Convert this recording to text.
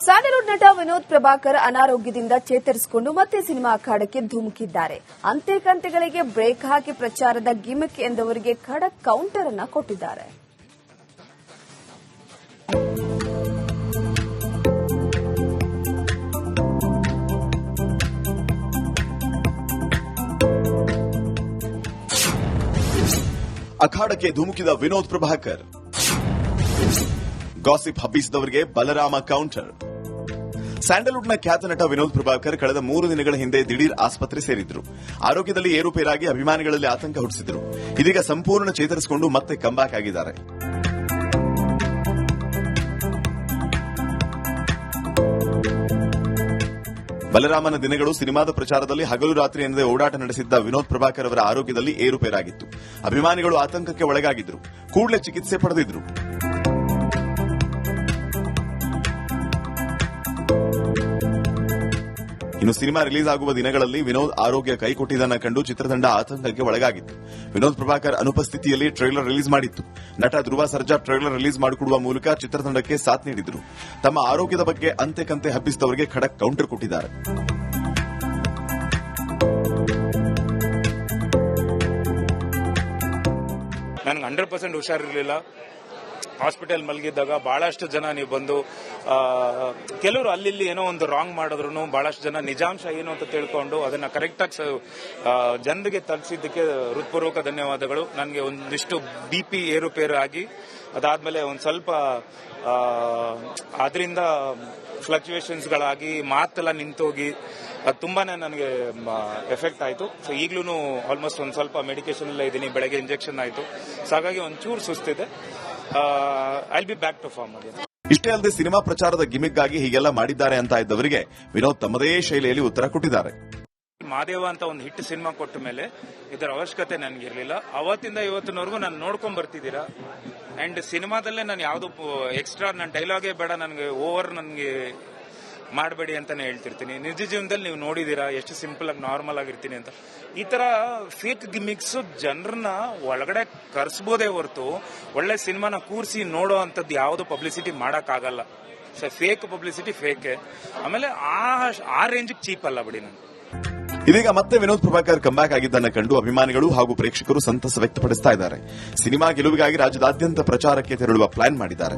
Sandalwood ನಟ ವಿನೋದ್ ಪ್ರಭಾಕರ್ ಅನಾರೋಗ್ಯದಿಂದ ಚೇತರಿಸಿಕೊಂಡು ಮತ್ತೆ ಸಿನಿಮಾ ಅಖಾಡಕ್ಕೆ ಧುಮುಕಿದ್ದಾರೆ. ಅಂತೆ ಕಂತೆಗಳಿಗೆ ಬ್ರೇಕ್ ಹಾಕಿ ಪ್ರಚಾರದ ಗಿಮಿಕ್ ಎಂದವರಿಗೆ ಖಡಕ್ ಕೌಂಟರ್ ಅನ್ನು ಕೊಟ್ಟಿದ್ದಾರೆ. ಅಖಾಡಕ್ಕೆ ಧುಮುಕಿದ ವಿನೋದ್ ಪ್ರಭಾಕರ್. ಗಾಸಿಪ್ ಹಬ್ಬಿಸಿದವರಿಗೆ ಬಲರಾಮ ಕೌಂಟರ್. ಸ್ಯಾಂಡಲ್ವುಡ್ನ ಖ್ಯಾತ ನಟ ವಿನೋದ್ ಪ್ರಭಾಕರ್ ಕಳೆದ 3 ದಿನಗಳ ಹಿಂದೆ ದಿಢೀರ್ ಆಸ್ಪತ್ರೆ ಸೇರಿದ್ರು. ಆರೋಗ್ಯದಲ್ಲಿ ಏರುಪೇರಾಗಿ ಅಭಿಮಾನಿಗಳಲ್ಲಿ ಆತಂಕ ಹುಟ್ಟಿಸಿದ್ರು. ಇದೀಗ ಸಂಪೂರ್ಣ ಚೇತರಿಸಿಕೊಂಡು ಮತ್ತೆ ಕಂಬ್ಯಾಕ್ ಆಗಿದ್ದಾರೆ. ಬಲರಾಮನ ದಿನಗಳು ಸಿನಿಮಾದ ಪ್ರಚಾರದಲ್ಲಿ ಹಗಲು ರಾತ್ರಿ ಎನ್ನದೆ ಓಡಾಟ ನಡೆಸಿದ್ದ ವಿನೋದ್ ಪ್ರಭಾಕರ್ ಅವರ ಆರೋಗ್ಯದಲ್ಲಿ ಏರುಪೇರಾಗಿತ್ತು. ಅಭಿಮಾನಿಗಳು ಆತಂಕಕ್ಕೆ ಒಳಗಾಗಿದ್ರು. ಕೂಡಲೇ ಚಿಕಿತ್ಸೆ ಪಡೆದಿದ್ರು. ಇನ್ನು ಸಿನಿಮಾ ರಿಲೀಸ್ ಆಗುವ ದಿನಗಳಲ್ಲಿ ವಿನೋದ್ ಆರೋಗ್ಯ ಕೈಕೊಟ್ಟಿದ್ದನ್ನು ಕಂಡು ಚಿತ್ರತಂಡ ಆತಂಕಕ್ಕೆ ಒಳಗಾಗಿತ್ತು. ವಿನೋದ್ ಪ್ರಭಾಕರ್ ಅನುಪಸ್ಥಿತಿಯಲ್ಲಿ ಟ್ರೈಲರ್ ರಿಲೀಸ್ ಮಾಡಿತ್ತು. ನಟ ಧ್ರುವ ಸರ್ಜಾ ಟ್ರೈಲರ್ ರಿಲೀಸ್ ಮಾಡಿಕೊಡುವ ಮೂಲಕ ಚಿತ್ರತಂಡಕ್ಕೆ ಸಾಥ್ ನೀಡಿದ್ರು. ತಮ್ಮ ಆರೋಗ್ಯದ ಬಗ್ಗೆ ಅಂತೆ ಕಂತೆ ಹಬ್ಬಿಸಿದವರಿಗೆ ಖಡಕ್ ಕೌಂಟರ್ ಕೊಟ್ಟಿದ್ದಾರೆ. ನನಗೆ 100% ಹುಷಾರಿರಲಿಲ್ಲ. ಹಾಸ್ಪಿಟಲ್ ಮಲಗಿದ್ದಾಗ ಬಹಳಷ್ಟು ಜನ ನೀವು ಬಂದು ಕೆಲವರು ಅಲ್ಲಿ ಏನೋ ಒಂದು ರಾಂಗ್ ಮಾಡಿದ್ರು ಬಹಳಷ್ಟು ಜನ ನಿಜಾಂಶ ಏನು ಅಂತ ತಿಳ್ಕೊಂಡು ಅದನ್ನ ಕರೆಕ್ಟಾಗಿ ಜನರಿಗೆ ತಲುಪಿಸಿದ್ದಕ್ಕೆ ಹೃತ್ಪೂರ್ವಕ ಧನ್ಯವಾದಗಳು. ನನಗೆ ಒಂದಿಷ್ಟು BP ಏರುಪೇರು ಆಗಿ ಅದಾದ್ಮೇಲೆ ಒಂದು ಸ್ವಲ್ಪ ಅದರಿಂದ ಫ್ಲಕ್ಚುಯೇಷನ್ಸ್ಗಳಾಗಿ ಮಾತೆಲ್ಲ ನಿಂತೋಗಿ ಅದು ತುಂಬಾನೇ ನನಗೆ ಎಫೆಕ್ಟ್ ಆಯಿತು. ಸೊ ಈಗಲೂ ಆಲ್ಮೋಸ್ಟ್ ಒಂದು ಸ್ವಲ್ಪ ಮೆಡಿಕೇಶನ್ ಎಲ್ಲ ಇದ್ದೀನಿ. ಬೆಳಗ್ಗೆ ಇಂಜೆಕ್ಷನ್ ಆಯಿತು. ಸೊ ಹಾಗಾಗಿ ಒಂಚೂರು ಸುಸ್ತಿದೆ. I'll be back to form again. ಇಷ್ಟೇ ಅಲ್ಲದೆ ಸಿನಿಮಾ ಪ್ರಚಾರದ ಗಿಮಿಕ್ಗಾಗಿ ಹೀಗೆಲ್ಲ ಮಾಡಿದ್ದಾರೆ ಅಂತ ಇದ್ದವರಿಗೆ ವಿನೋದ್ ತಮ್ಮದೇ ಶೈಲಿಯಲ್ಲಿ ಉತ್ತರ ಕೊಟ್ಟಿದ್ದಾರೆ. ಮಾದೇವ ಅಂತ ಒಂದು ಹಿಟ್ ಸಿನಿಮಾ ಕೊಟ್ಟ ಮೇಲೆ ಇದರ ಅವಶ್ಯಕತೆ ನನಗಿರಲಿಲ್ಲ. ಅವತ್ತಿಂದ ಇವತ್ತಿನವರೆಗೂ ನಾನು ನೋಡ್ಕೊಂಡ್ ಬರ್ತಿದ್ದೀರಾ. ಅಂಡ್ ಸಿನಿಮಾದಲ್ಲೇ ನಾನು ಯಾವ್ದು ಎಕ್ಸ್ಟ್ರಾ ನನ್ನ ಡೈಲಾಗೇ ಬೇಡ, ನನಗೆ ಓವರ್ ನನಗೆ ಮಾಡಬೇಡಿ ಅಂತಾನೆ ಹೇಳ್ತಿರ್ತೀನಿ. ನಿಜ ಜೀವನದಲ್ಲಿ ನೀವು ನೋಡಿದೀರಾ ಎಷ್ಟು ಸಿಂಪಲ್ ಆಗಿ ನಾರ್ಮಲ್ ಆಗಿರ್ತೀನಿ ಅಂತ. ಈ ತರ ಫೇಕ್ ಗಿಮಿಕ್ಸ್ ಜನರನ್ನ ಒಳಗಡೆ ಕರ್ಸ್ಬೋದೇ ಹೊರತು ಒಳ್ಳೆ ಸಿನಿಮಾನ ಕೂರಿಸಿ ನೋಡೋ ಅಂತದ್ದು ಯಾವ್ದು ಪಬ್ಲಿಸಿಟಿ ಮಾಡಕ್ಕಾಗಲ್ಲ. ಸೊ ಫೇಕ್ ಪಬ್ಲಿಸಿಟಿ ಫೇಕೆ. ಆಮೇಲೆ ಆ ರೇಂಜ್ ಚೀಪ್ ಅಲ್ಲ ಬಿಡಿ. ನಾನು ಇದೀಗ ಮತ್ತೆ ವಿನೋದ್ ಪ್ರಭಾಕರ್ ಕಂಬ್ಯಾಕ್ ಆಗಿದ್ದನ್ನು ಕಂಡು ಅಭಿಮಾನಿಗಳು ಹಾಗೂ ಪ್ರೇಕ್ಷಕರು ಸಂತಸ ವ್ಯಕ್ತಪಡಿಸ್ತಾ ಇದ್ದಾರೆ. ಸಿನಿಮಾ ಗೆಲುವಿಗಾಗಿ ರಾಜ್ಯದಾದ್ಯಂತ ಪ್ರಚಾರಕ್ಕೆ ತೆರಳುವ ಪ್ಲಾನ್ ಮಾಡಿದ್ದಾರೆ.